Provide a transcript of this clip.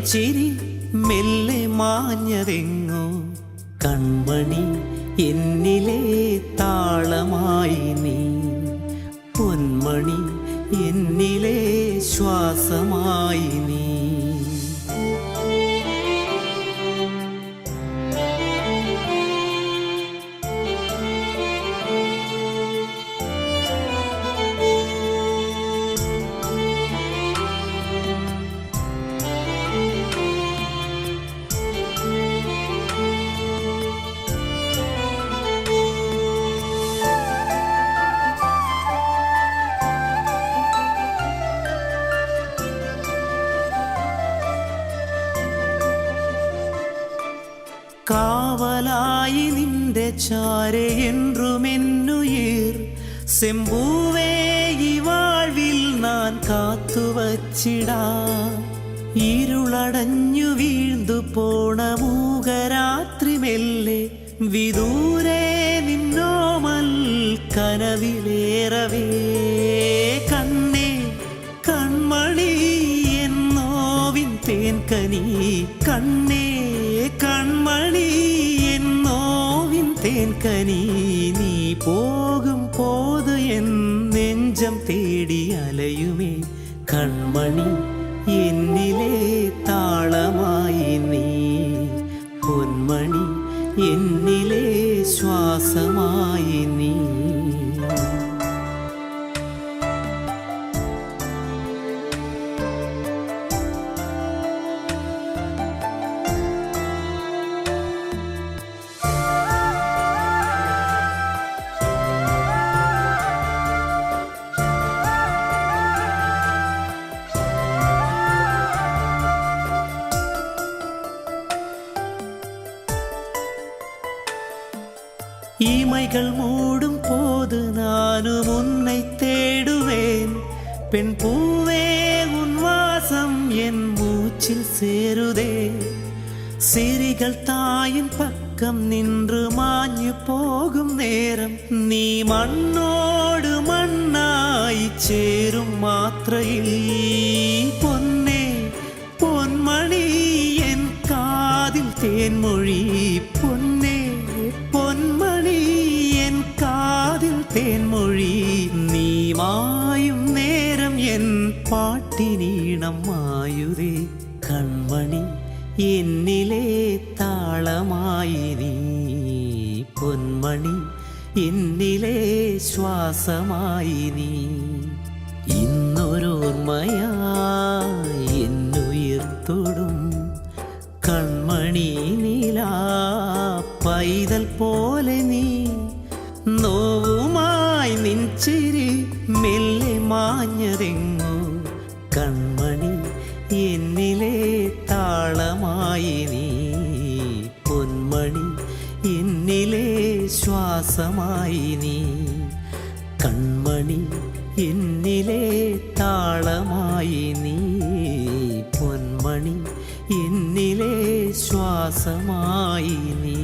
ചിരി മെല്ലെ മാഞ്ഞതെങ്ങോ കൺമണി എന്നിലെ താളമായി നീ പൊന്മണി എന്നിലെ ശ്വാസമായി നീ കാവലായി നിന്റെ ചാരെ என்றுമെന്നുയിർ സെമ്പൂവേ ഈ വാഴ്വിൽ ഞാൻ കാത്തുവച്ചിടാ ഇരുളടഞ്ഞു വീഴ്ന്നു പോണ മൂകരാത്രി മെല്ലെ വിദൂരെ നിന്നോമൽ കനവിലേറവേ കണ്ണേ കൺമണി എന്നോവിൻ തേൻകനി കണ്ണേ കൺമണി എന്നോവിൻ തേൻകനി നീ പോകും പോതു എൻ നെഞ്ചം തേടി അലയുമേ കൺമണി എന്നിലെ താളമായി നീ പൊന്മണി എന്നിലെ ശ്വാസമായി നീ இமைகள் மூடும் போது நானும் உன்னை தேடுவேன் பெண் பூவே உன் வாசம் என் மூச்சில் சேருதே சிறிகள் தாயின் பக்கம் நின்று மாഞ്ഞു போகும் நேரம் நீ மண்ணோடு மண்ணாய் சேரும் மாத்திரையில் பொன்னே பொன்மணி என் காதில் தேன்மொழி பொன்னே പൊന്മണി എൻ കാതിൽ തേൻമൊഴി നീ മായും നേരം എൻ പാട്ടിനീണം മായുതേ കൺമണി എന്നിലെ താളമായി നീ പൊന്മണി എന്നിലെ ശ്വാസമായി നീ ഇന്നൊരോർമ്മയായി എന്നുയിർ തൊടും കൺമണി നീലാ പൈതൽ പോലെ നീ നോവുമായി നിൻ ചിരി മെല്ലെ മാഞ്ഞതെങ്ങോ കൺമണി എന്നിലെ താളമായി നീ പൊന്മണി എന്നിലെ ശ്വാസമായി നീ കൺമണി എന്നിലെ താളമായി നീ പൊന്മണി എന്നിലെ ശ്വാസമായി നീ